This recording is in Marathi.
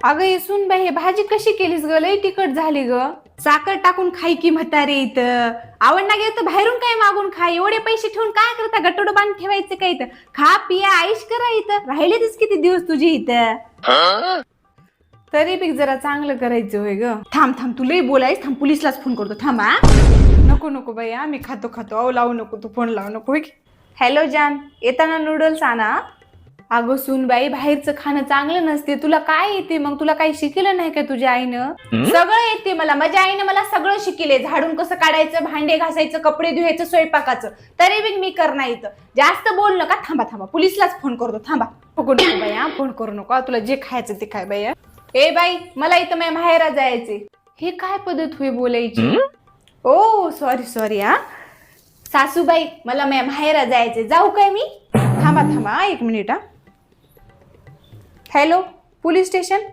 अगं येसून बाई, हे भाजी कशी केलीस ग? लई तिखट झाली ग. साखर टाकून खाई की म्हातारे. इथं आवडना गेलं तर बाहेरून काय मागून खा. एवढे पैसे ठेवून काय करता? गटोड बांध ठेवायचं काय इथं? खा पिया आईश करा. इथं राहिलेच किती दिवस तुझे इथं. तरी बी जरा चांगलं करायचं होय ग. थांब थांब, तू लई बोलायस. थांब, पोलिसलाच फोन करतो. थांब हा. नको नको बाई, आम्ही खातो खातो. अहो लावू नको, तू फोन लावू नको. हॅलो जान, येताना नूडल्स आणा. अगं सुनबाई, बाहेरचं खाणं चांगलं नसते. तुला काय येते मग? तुला काही शिकलं नाही का तुझ्या आईनं? सगळं येते मला. माझ्या आईनं मला सगळं शिकले. झाडून कसं काढायचं, भांडे घासायचं, कपडे धुवायचं, स्वयंपाकाचं. तरी बी मी करणार इथं. जास्त बोल नका. थांबा थांबा, पोलिसलाच फोन करतो. थांबा. नको नको बाई, फोन करू नको. तुला जे खायचं ते खाय बाई. ए बाई, मला इथं माझ्या माहेरा जायचे. हे काय पद्धत होई बोलायची? ओ सॉरी सॉरी. सासूबाई, मला माझ्या माहेरा जायचे. जाऊ काय मी? थांबा थांबा 1 मिनिट. Hello, police station.